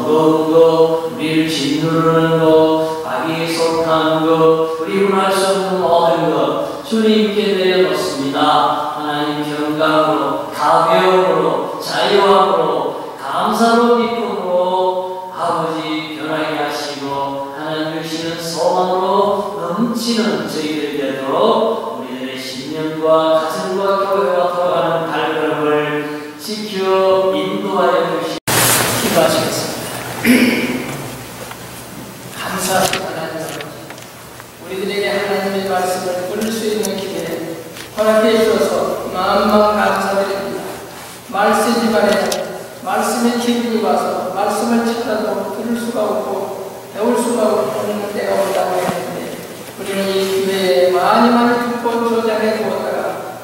버거운 것, 우리를 짓누르는 것, 악이 속한 것, 우리 분할 수 없는 모든 것 주님께 내려놓습니다. 하나님 평강으로, 가벼움으로, 자유함으로, 감사로, 기쁨으로 아버지 변하게 하시고 하나님 주시는 소망으로 넘치는 저희들 되도록 우리들의 신념과 가정과 교회와 돌아가는 발걸음을 지켜 인도하여 주시기 기도하시겠습니다. 감사합니다. 하나님, 우리들에게 하나님의 말씀을 들을 수 있는 기회 허락해 주셔서 마음만 감사드립니다. 말씀 집안에 말씀의 기분이 와서 말씀을 찾아도 들을 수가 없고 배울 수가 없는 때가 온다고 했는데 우리는 이 기회에 많이 듣고 저장해 두었다가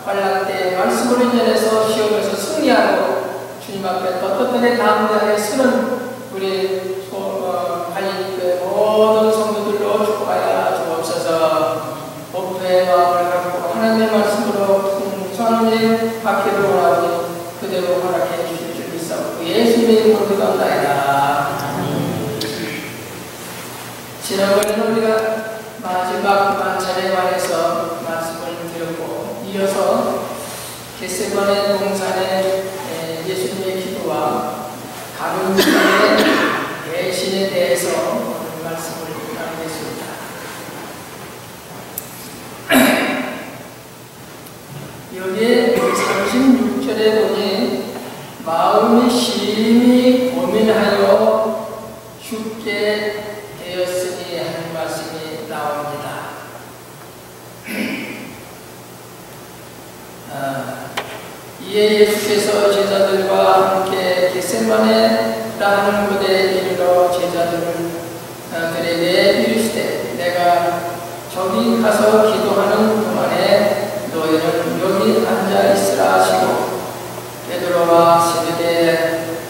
환난 때 말씀으로 인연해서 시험에서 승리하고 주님 앞에 떳떳하게 담대하게 쓰는 우리 관리교회 모든 성도들로 축복하여 주옵소서. 목표의 마음을 갖고 하나님의 말씀으로 풍성한 일 받기를 원하니 그대로 허락해 주실 줄 믿사옵고 예수님의 이름으로 기도합니다. 지난번에는 우리가 마지막 만찬에 관해서 말씀을 드렸고 이어서 겟세마네 동산의 예수님의 기도와 가룟 유다의 배신에 대해서 오늘 말씀을 나누겠습니다. 여기에 36절에 보니 마음이 심히 고민하여 죽게 되었으니 하는 말씀이 나옵니다. 이에 예수께서 제자들과 함께 겟세마네라는 곳에 이르러 제자들에게 이르시되 내가 저기 가서 기도하는 동안에 너희는 여기 앉아 있으라 하시고 베드로와 세베대의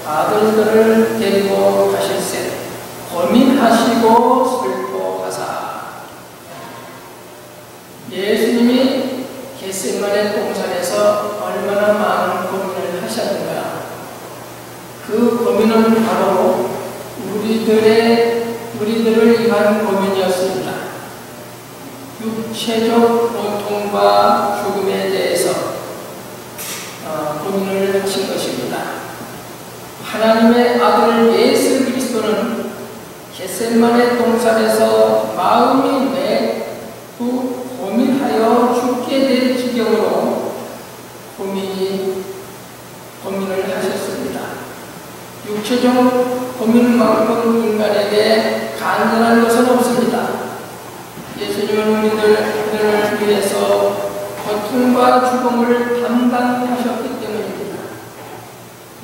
아들들을 데리고 가실세 고민하시고 슬퍼하사. 예수님이 겟세마네 동산에서 얼마나 많은 고민을 하셨는가. 그 고민은 바로 우리들을 위한 고민이었습니다. 육체적 고통과 죽음에 대해서 고민을 하신 것입니다. 하나님의 아들 예수 그리스도는 겟세마네 동산에서 마음이 매우 고민하여 죽게 될 지경으로 고민을 하셨습니다. 육체적 고민만큼 인간에게 간단한 것은 없습니다. 예수님은 우리들을 위해서 고통과 죽음을 담당하셨기 때문입니다.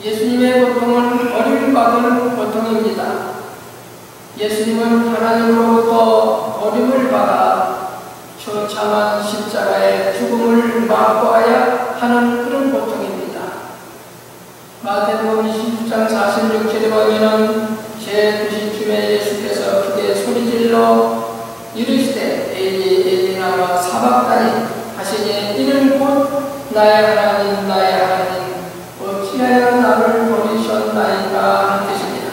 예수님의 고통은 버림받은 고통입니다. 예수님은 하나님으로부터 버림을 받아 처참한 십자가의 죽음을 맛보아야 하는 그런 고통입니다. 마태복음 26장 46절에 보면 제9시쯤에 예수께서 크게 소리질러 이르시되 엘리 엘리 라마 사박다니 하시니 이는 곧 나의 하나님 나의 하나님 어찌하여 나를 버리셨나이까 하는 뜻입니다.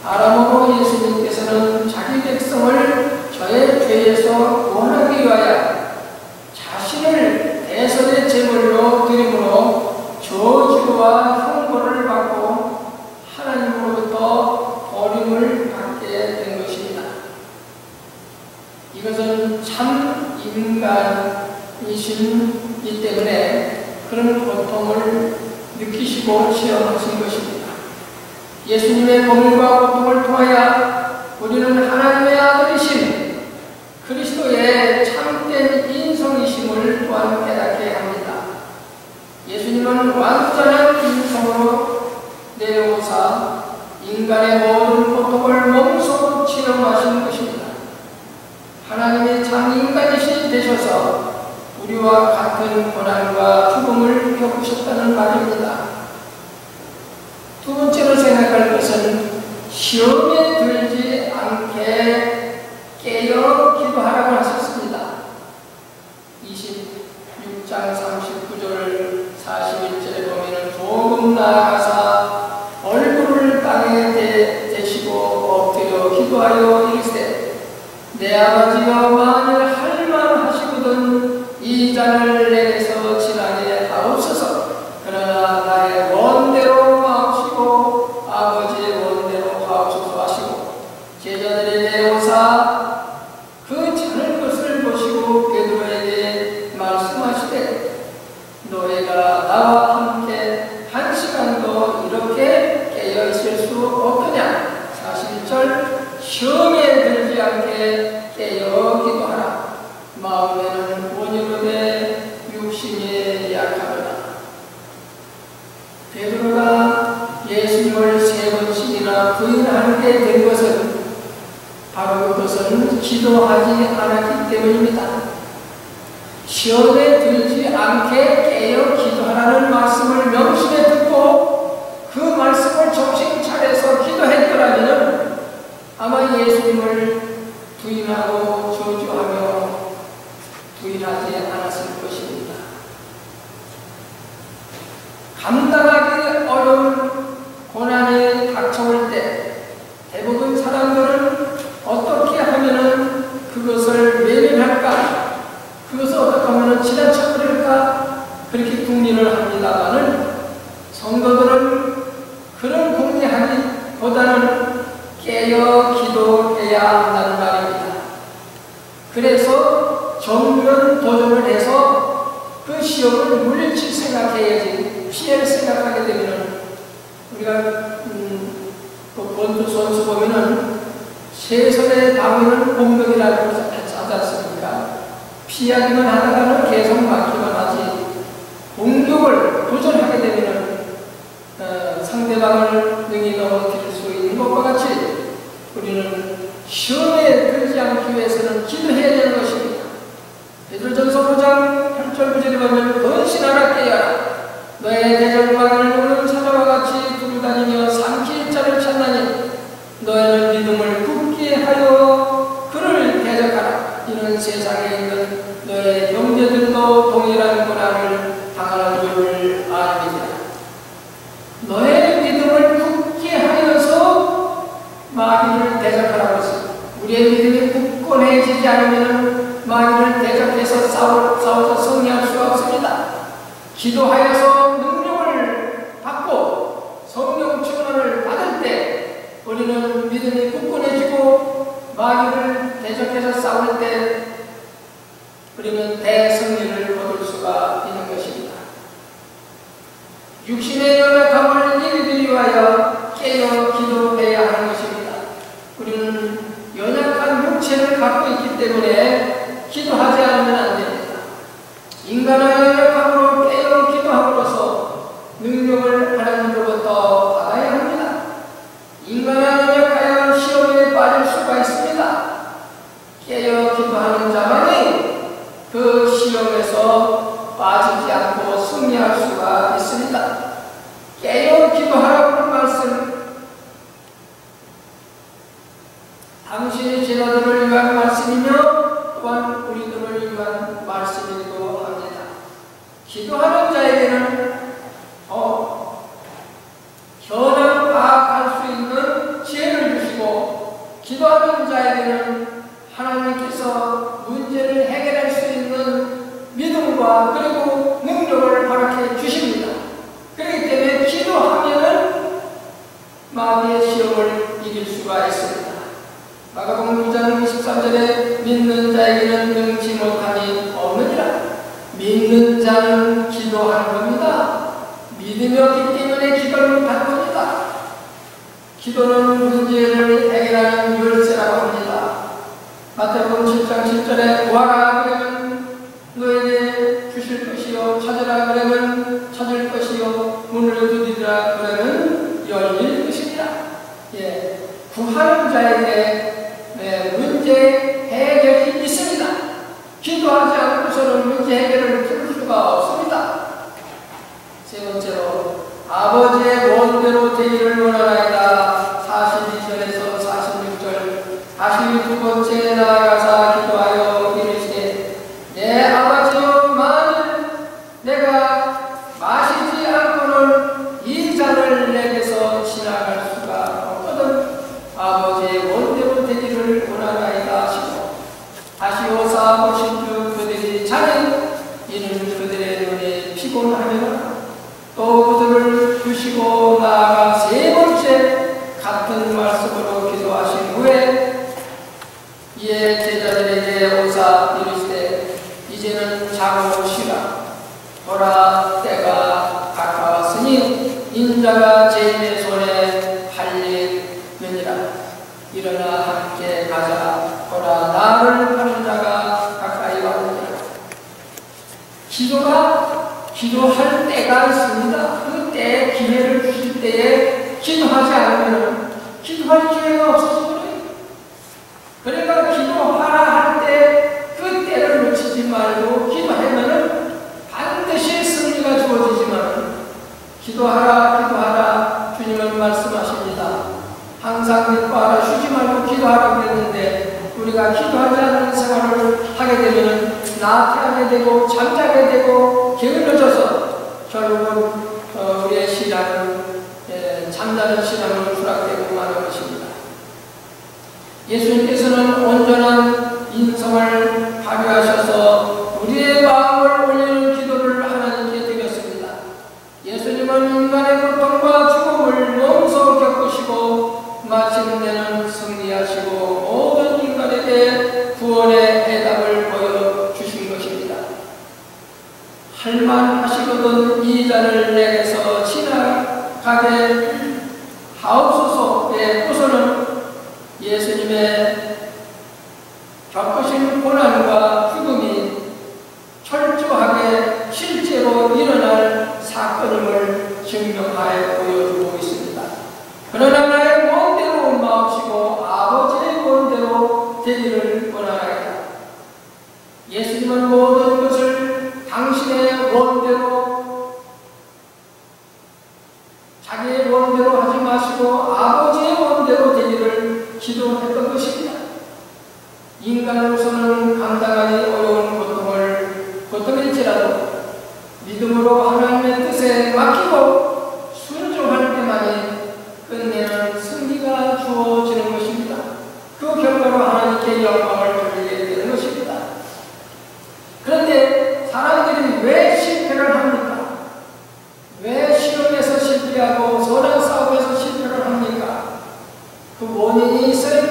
아람어로 예수님께서는 자기 백성을 저의 죄에서 구원하기 위하여 자신을 대선의 제물로 드림으로 저주와 형벌을 받고 하나님으로부터 버림을 받게 된 것입니다. 이것은 참 인간이시기 때문에 그런 고통을 느끼시고 체험하신 것입니다. 예수님의 고민과 고통을 통하여 우리는 하나님의 아들이신 그리스도의 참된 인성이심을 또한 깨닫게 합니다. 예수님은 완전한 인성으로 내려오사 인간의 모든 고통을 몸소 체험하신 것입니다. 하나님의 참 인간이시 되셔서 우리와 같은 고난과 죽음을 겪으셨다는 말입니다. 두 번째로 생각할 것은 시험에 들지 않게 깨어 기도하라고 하셨습니다. 26장 39절 41절에 보면 조금 나아가사 얼굴을 땅에 내 아버지여 만일 할만하시거든 이 잔을 내게서 지나게 하옵소서. 그러나 나의 원대로 마옵시고 아버지의 원대로 하옵소서 하시고 제자들에게 오사 그 잔을 것을 보시고 베드로에게 말씀하시되 너희가 나와 함께 한 시간도 이렇게 깨어 있을 수 없느냐. 41절 시험에 들지 않게 깨어 기도하라. 마음에는 온유로되 육신이 약하도다. 베드로가 예수님을 3번씩이나 부인하게 된 것은 바로 그것은 기도하지 않았기 때문입니다. 시험에 들지 않게 깨어 기도하라는 말씀을 명심해 듣고 그 말씀을 정신 차려서 기도했더라면 아마 예수님을 부인하고 저주하며 부인하지 않았을 것입니다. 감당하기 어려운 고난이 닥쳐올 때 대부분 사람들은 어떻게 하면 그것을 외면할까? 그것을 어떻게 하면 지나쳐버릴까? 그렇게 궁리를 합니다만은 성도들은 그런 궁리하기보다는 깨어 기도해야 한다는 말입니다. 그래서 정면 도전을 해서 그 시험을 물리칠 생각해야지 피해를 생각하게 되면 우리가 권투 선수 보면은 최선의 방어는 공격이라고 하지 않습니까? 피하기만 하다가는 계속 막기만 하지 공격을 도전하게 되면 상대방을 능히 넘어뜨릴 수 있는 것과 같이 우리는 시험에 들지 않기 위해서는 기도해야 되는 것입니다. 베드로전서 5장 8절 9절에 보면 건신하라 깨어라. 너의 대적마귀를 노는 사자와 같이 두루 다니며 삼킬 자를 찾나니 너희는 믿음을 굳게 하여 그를 대적하라. 이는 세상에 있는 너의 형제들도 동일한 고난을 당하는 줄 아닙니다. 너의 믿음을 굳게 하여서 마귀를 대적하라고 했습니다. 우리의 믿음이 굳건해지지 않으면 마귀를 대적해서 싸워서 승리할 수가 없습니다. 기도하여서 능력을 받고 성령 충만을 받을 때 우리는 믿음이 굳건해지고 마귀를 대적해서 싸울 때 우리는 대승리를 얻을 수가 있는 것입니다. 육신의 연약함을 이기기 위하여 깨어 기도해야 하는 것입니다. 우리는 연약한 육체를 갖고 있기 때문에 기도하지 않으면 안 됩니다. 인간의 연약함으로 깨어 기도함으로써 능력을 하나님으로부터 받아야 합니다. 인간의 연약하여 시험에 빠질 수가 있습니다. 깨어 기도하는 자만이 그 시험에서 빠지지 않고 승리할 수가 있습니다. 깨어 기도하라고 하는 말씀, 당신의 제자들을 위한 말씀이며 또한 우리들을 위한 말씀이기도 합니다. 기도하는 자에게는 현황 파악할 수 있는 지혜를 주시고 기도하는 자에게는 하나님께서 문제를 해결할 수 있는 믿음과 그리고 능력을 허락해 주십니다. 그렇기 때문에 기도하면은 마귀의 시험을 이길 수가 있습니다. 마가복음 2장 23절에 믿는 자에게는 능치 못함이 없느니라. 믿는 자는 기도하는 겁니다. 믿음이 없기 때문에 기도를 못하는 겁니다. 기도는 문제를 해결하는 열쇠라고 합니다. 마태복음 7장 7절에 구하라 그러면 너에게 주실 것이요 찾으라 그러면 찾을 것이요 문을 두드리라 그러면 열릴 것이니라. 구하는 자에게 문제 해결이 있습니다. 기도하지 않고서는 문제 해결을 풀 수가 없습니다. 세 번째로 아버지의 원대로 되기를 원하나이다. 42절에서 46절. 다시 두 번째 나아가사 기도하여 이르시되 내 아버지여 만일 내가 마시지 않고는 이 잔을 내게서 지나갈 수가 없거든 아버지의 원대로 되기를 원하나이다 하시고 또 그들을 두시고 나아가 세 번째 같은 말씀으로 기도하신 후에 이에 제자들에게 오사 이르시되 이제는 자고 쉬라. 보라 때가 가까웠으니 인자가 죄인의 손에 팔리느니라. 일어나 함께 가자. 보라 나를 파는 자가 가까이 왔느니라. 기도할 때가 있습니다. 그 때에 기회를 주실 때에 기도하지 않으면 기도할 기회가 없어서 그래요. 그러니까 기도하라 할 때 그 때를 놓치지 말고 기도하면은 반드시 승리가 주어지지만 기도하라 주님은 말씀하십니다. 항상 기도하라 쉬지 말고 기도하라고 했는데 우리가 기도하지 않는 생활을 하게 되면 나태하게 되고 잠자게 되고 게을러져서 결국은 우리의 신앙은 잠자는 신앙으로 추락되고 마는 것입니다. 예수님께서는 온전한 인성을 발휘하셔서 우리의 마음을 올리는 기도를 하나님께 드렸습니다. 예수님은 인간의 고통과 죽음을 몸소 겪으시고 마침내는 승리하시고 모든 인간에게 구원의 해답을 보여주신 것입니다. 할만하시거든 이 잔을 내게서 지나가게 하옵소서의 호소는 예수님의 겪으신 고난과 죽음이 철저하게 실제로 일어날 사건임을 증명하여 보여주고 있습니다. 그러나 나의 원대로 마옵시고 아버지의 원대로 되기를 원하나이다. 예수님은 모든 것을 당신의 원대로 자기의 원대로 하지 마시고 아버지의 원대로 되기를 기도했던 것입니다. 인간으로서는 감당하기 어려운 고통일지라도 믿음으로 하나님의 뜻에 맡기고 순종할 때만이 끝내는 승리가 주어지는 것입니다. 그 결과로 하나님께 영광을 돌리게 되는 것입니다. 그런데 사람들이 왜 실패를 합니까? 왜 실험에서 실패하고 선한 싸움에서 실패를 합니까? 그 원인이 있어요.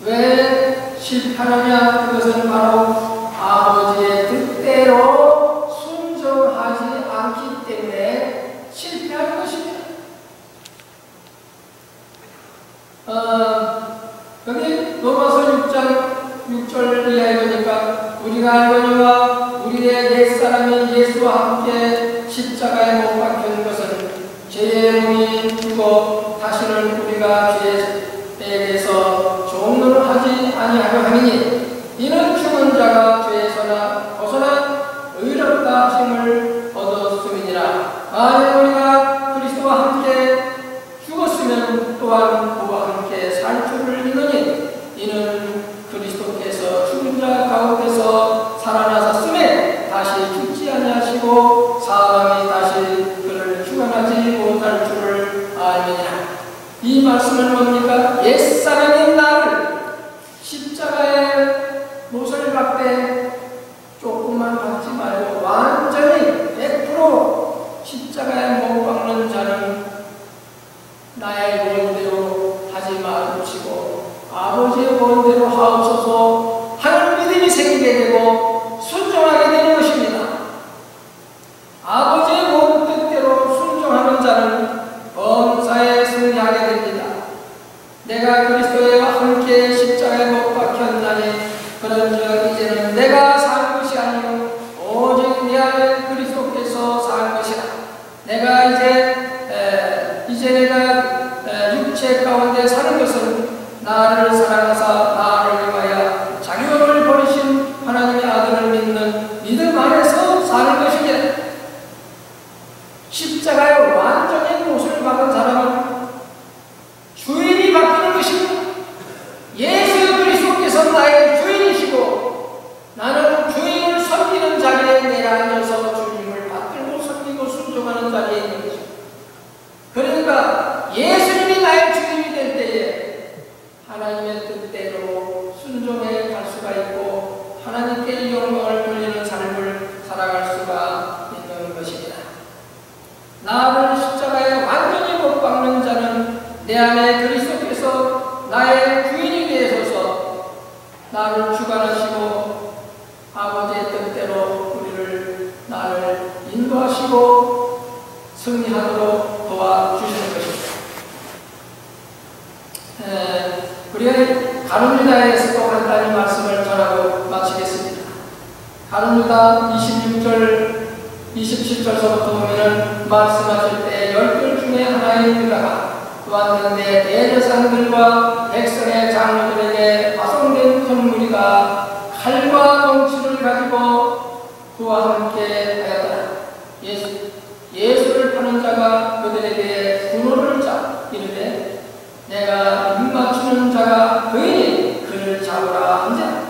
왜 실패하느냐? 그것은 바로 아버지의 뜻대로 순종하지 않기 때문에 실패하는 것입니다. 여기 로마서 6절 이하에 보니까 우리가 알거니와 우리의 옛사람이 예수와 함께 십자가에 못 박힌 것은 죄의 몸이 죽어 다시는 우리가 죄에게서 종로를 하지 아니하려 하니 이는 죽은 자가 죄에서나 벗어나 의롭다 하심을 얻었음이니라. 만약 우리가 그리스도와 함께 죽었으면 또한 그와 함께 살 줄을 믿으니 이는 그리스도께서 죽은 자 가운데서 살아나셨음에 다시 죽지 아니하시고 사람이 다시 그를 주관하지 못할 줄을 알미니라. 이 말씀은 뭡니까? 옛사람인 나를 십자가에 못을 박되 조금만 박지 말고 완전히 100% 십자가에 못 박는 자는 나의 원대로 하지 마시고 아버지의 원대로 하옵소서 하는 믿음이 생기게 되고 순종하게 되는 것입니다. 아버지의 원 뜻대로 순종하는 자는 범사에 승리하게 됩니다. 내가 그리스도와 함께 십자가에 못 박혔나니 그런즉 이제는 내가 살 것이 아니요 오직 내 안에 그리스도께서 살 것이라. 내가 이제 내가 육체 가운데 사는 것은 나를 사랑하사 나를 위하여 자기 몸을 버리신 하나님의 아들을 믿는 믿음 안에서 사는 것이냐. 십자가에 완전히 못을 박은 사람은 주인이 바뀌는 것입니다. 예수 그리스도께서 나의 주인이시고 나는 주인을 섬기는 자리에 내려앉아서 주님을 받들고 섬기고 순종하는 자리에 있는 것입니다. 그러니까 예수님이 나의 주인이 될 때에 하나님의 뜻대로 순종해 갈 수가 있고 하나님께 이 영광을 돌리는 삶을 살아갈 수가 있는 것입니다. 안에 그리스도께서 나의 주인이 되소서. 나를 주관하시고 아버지의 뜻대로 나를 인도하시고 승리하도록 도와주시는 것입니다. 우리가 가룟 유다에서 또 간단히 말씀을 전하고 마치겠습니다. 가룟 유다 26절 27절서부터 보면은 말씀하실 때 10들 중에 하나인 유다가 왔는데 대제사장들과 백성의 장로들에게 파송된 큰 무리가 칼과 덩치를 가지고 그와 함께 하였더라. 예수를 파는 자가 그들에게 분노를 짜 이르되 내가 입맞추는 자가 그이니 그를 잡으라 한자.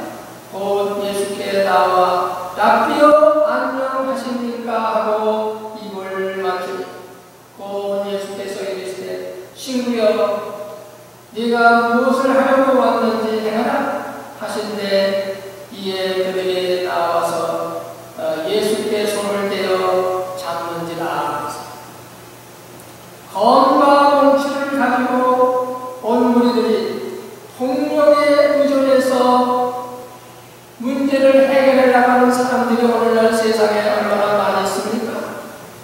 곧 예수께 나와 랍비여 안녕하십니까 하고 입을 맞추니 곧 예수께서 이르시되 친구여 네가 무엇을 하려고 왔는지 행하라 하신대. 이에 그들이 나와서 예수께 손을 대어 잡는지라. 검과 뭉치를 가지고 온 무리들이 폭력에 의존해서 문제를 해결하려고 하는 사람들이 오늘날 세상에 얼마나 많이 있습니까?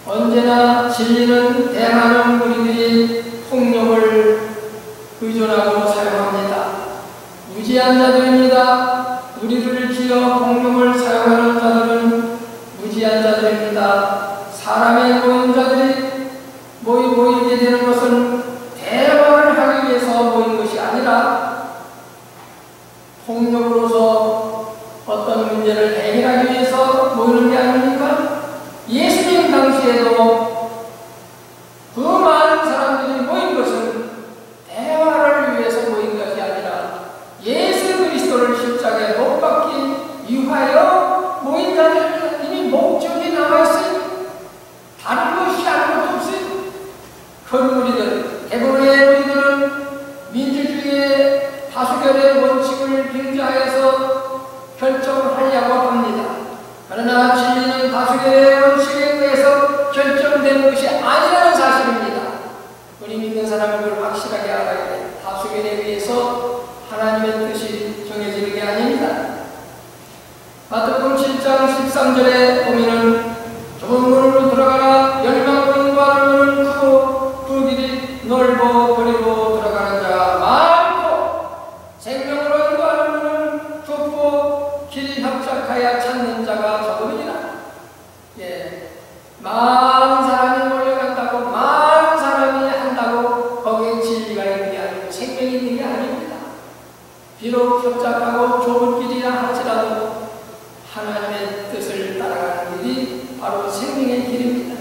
언제나 진리는 대하는 무리들이 폭력을 의존하고 사용합니다. 무지한 자들입니다. 우리를 지어 폭력을 사용하는 자들은 무지한 자들입니다. 사람의 모인 자들이 모이게 되는 것은 대화를 하기 위해서 모인 것이 아니라 폭력으로서 어떤 문제를 해결하기 위해서 모이는 게 아닙니까? 예수님 당시에도 그 많은 사람들이 모인 것은 대화를 위해서 모인 것이 아니라 예수 그리스도를 십자가에 못 박기 위하여 모인 자들 이미 목적이 나와있어요. 다른 것이 아무것도 없어요. 그 무리들, 대부분의 무리들은 민주주의의 다수결의 원칙을 빙자해서 결정을 하려고 합니다. 그러나 진리는 다수결의 원칙에 의해서 결정된 것이 아니라는 사실입니다. 우리 믿는 사람은 그걸 확실하게 알아야 돼요. 다수결에 의해서 하나님의 뜻이 정해지는 게 아닙니다. 마태복음 7장 13절에 보면은 좁은 문으로 들어가라. 열방문과 문은 크고 그 길이 넓어 그리로 들어가는 자가 많고 생명으로 인도하는 문은 좁고 길이 협착하여 찾는 자가 적음이니라. 많은 사람이 몰려간다고 많은 사람이 한다고 거기에 진리가 있는 게 아니고 생명이 있는 게 아닙니다. 비록 협착하고 좁은 길이라 할지라도 하나님의 뜻을 따라가는 길이 바로 생명의 길입니다.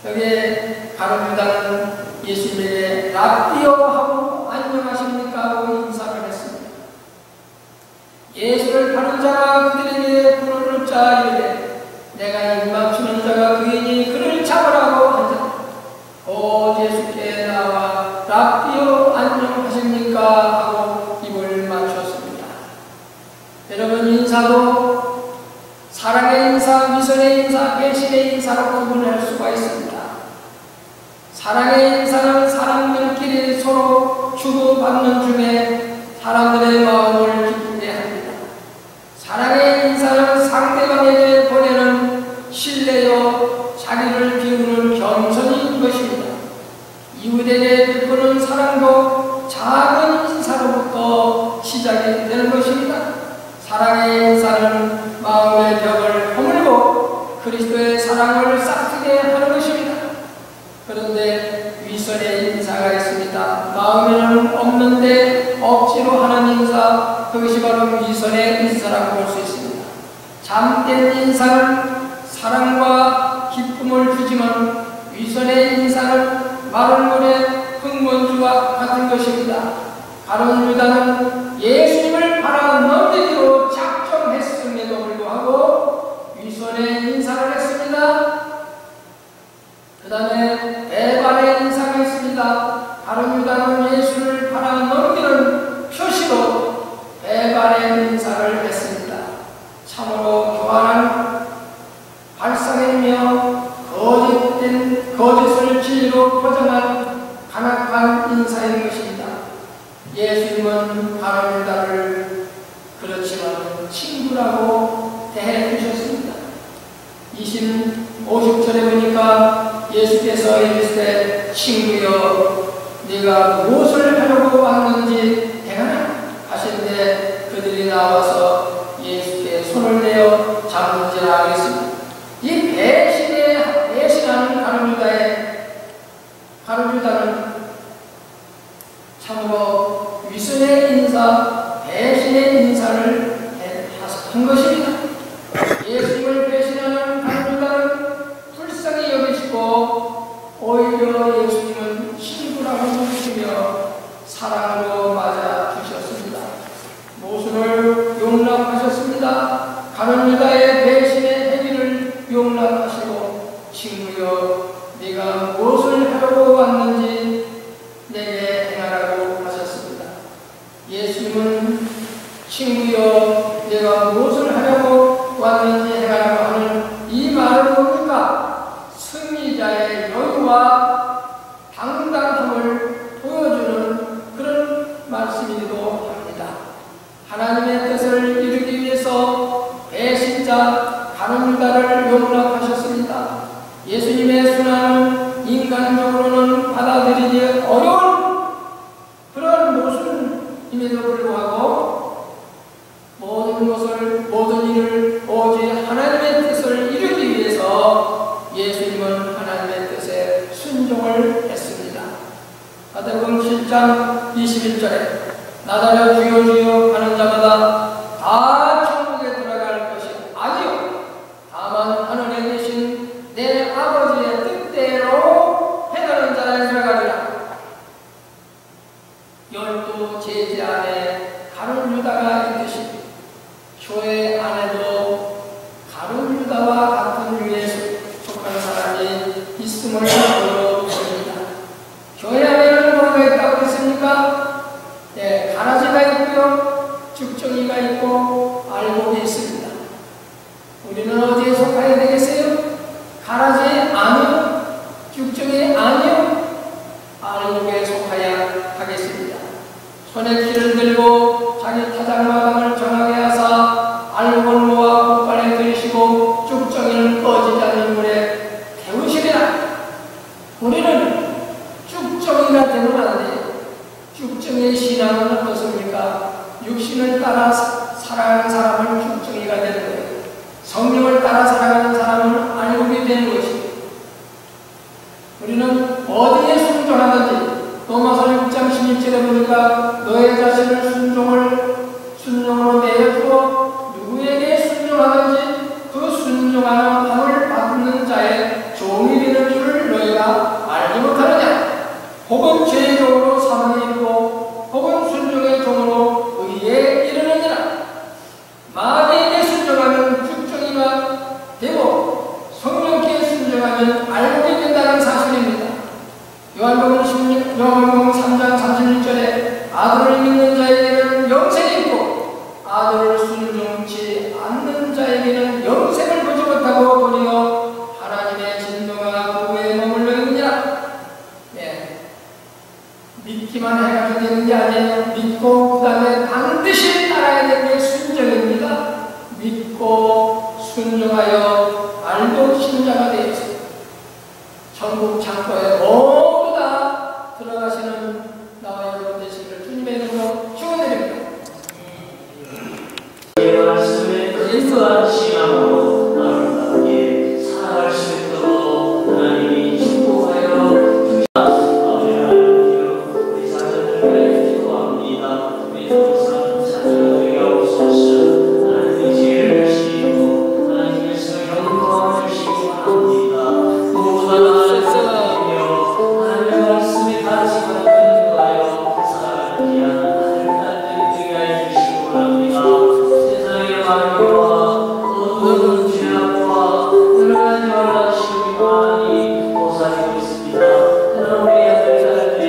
여기에 가룟 유다는 예수님에게 랍비여 하고 안녕하십니까 하고 인사를 했습니다. 예수를 파는 자가 그들에게 분노를 짜 이르되 내가 입맞추는 자가 그이니 그를 잡으라고 하자. 오 예수께 나와 랍비여 안녕하십니까 하고 입을 맞췄습니다. 여러분, 인사도 사랑의 인사, 미선의 인사, 배신의 인사로 구분할 수가 있습니다. 사랑의 인사는 사람들끼리 서로 주고받는 중에 사람들의 마음을 기쁘게 합니다. 사랑의 인사는 상대방에게 보내는 신뢰요 자기를 비우는 겸손인 것입니다. 이웃에게 베푸는 사랑도 작은 인사로부터 시작이 되는 것입니다. 사랑의 인사는 마음의 벽을 허물고 그리스도의 사랑을 싹트게 하는 것입니다. 그런데 위선의 인사가 있습니다. 마음에는 없는데 억지로 하는 인사, 그것이 바로 위선의 인사라고 볼 수 있습니다. 참된 인사는 사랑과 기쁨을 주지만 위선의 인사는 마른 물의 흙먼지와 같은 것입니다. 가룟 유다는 예수님을 팔아넘기기로 작정했음에도 불구하고 위선의 인사를 했습니다. 그 다음에 배반의 인사가 있습니다. 가룟 유다는 예수를 팔아넘기는 표시로 배반의 인사를 했습니다. 참으로 교활한 발상이며 거짓을 진리로 포장한 간악한 인사인 것입니다. 예수님은 가룟 유다를 그렇지만 친구라고 대해 주셨습니다. 50절에 보니까 예수께서 이르시되 친구여 네가 무엇을 하려고 왔는지 행하라 하신데 그들이 나와서 예수께 손을 내어 잡는지라 하겠습니다. 이 배신하는 가룟 유다는 참으로 위선의 인사, 배신의 인사를 한 것입니다. 예수님을 배신하는 가룟 유다는 불쌍히 여기시고 오히려 예수님은 친구라고 부르시며 사랑으로 맞아 주셨습니다. 모순을 용납하셨습니다. 가룟 유다의 배신의 행위를 용납하시고 친구여 네가 무엇을 하려고 왔는지 내게 행하라고 하셨습니다. 예수님은 친구여 내가 무엇을 하려고 왔는지 행하라고 하는 이 말을 보니까 승리자의 여유와 당당함을 보여주는 그런 말씀이기도 합니다. 하나님의 뜻을 이루기 위해서 배신자 가룟 유다를 용납하셨습니다. 예수님의 순환은 인간적으로는 받아들이기 어려운 그런 모순임에도 불구하고 모든 일을 오직 하나님의 뜻을 이루기 위해서 예수님은 하나님의 뜻에 순종을 했습니다. 마태복음 7장 21절에 나더러 주여 주여 하는 자마다 다 천국에 들어갈 것이 아니요 다만 하늘에 계신 내 아버지의 뜻대로 행하는 자에 들어가리라. 12제자 안에 가룟 유다가 있듯이 교회 안에도 가룟 유다와 같은 유에 속한 사람이 있음을 보여줍니다. 교회 안에는 뭐가 있다고 했습니까? 네, 가라지가 있고요, 죽정이가 있고 알곡이 있습니다. 우리는 어디에 속하야 되겠어요? 가라지 아니요, 죽정이 아니요, 알곡에 속하야 하겠습니다. 손에 키를 들고 자기 타작마당을 정하게 하사 알곡을 모아 폭발에 들이시고 죽정이는 꺼지지 않는 물에 태우시리라. 우리는 죽정이가 되면 안 돼요. 죽정이의 신앙은 어떻습니까? 육신을 따라 살아가는 사람은 죽정이가 되는 거예요. 성령을 따라 살아가는 사람은 알곡이 되는 것입니다. 우리는 어디에 순종하든지 로마서 6장 16절에 보니까 너의 자신을 순종으로 내어주어 누구에게 순종하든지 그 순종하는 함을 받는 자의 종이 되는 줄을 너희가 알지 못하느냐? 혹은 죄적으로 사망에 이르고 혹은 순종의 종으로 의에 이르느니라. 마귀에게 순종하면 죽정이가 되고 성령께 순종하면 알곡이 된다는 사실입니다. 요한복음 3장 36절에 아들을 믿는 자에게는 영생이 있고 아들을 순종치 않는 자에게는 영생을 보지 못하고 도리어 하나님의 진노가 그에 머물러 있느니라. 네. 믿기만 해가지고 되는 게 아니에요. 믿고 그 다음에 반드시 따라야 되는 게 순종입니다. 믿고 순종하여 알고 신자가 되었습니다. 천국 창고에 모두 다 들어가시는 나와 여러분 되시기를 주님의 이름으로 축원드립니다. 예수와 신앙으로 아름답게 살아갈 수 있도록 하나님이 축복하여 우리 자녀들을 기도합니다. 우리 자녀들에게 하옵소서. 하나님의 지혜를 주시고 하나님의 성령을 주시기 바랍니다. 무엇보다 하나님의 말씀에 같이 가까이하여 살아가기 위한 하나님의 되게 해주시기 바랍니다. 세상의 마귀와 어두운 죄악과 여러 가지 말라시고 많이 도사리고 있습니다. 그러나 우리 아들, 딸들이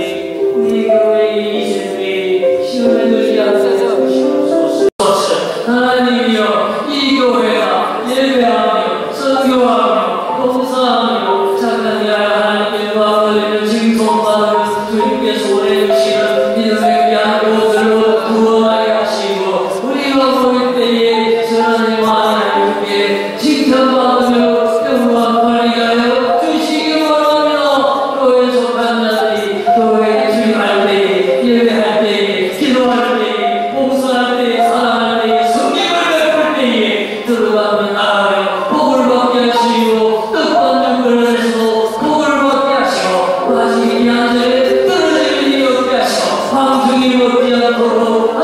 우리 교회의 이세들이 시험에 들지 않고 죽음이 먹지 않도록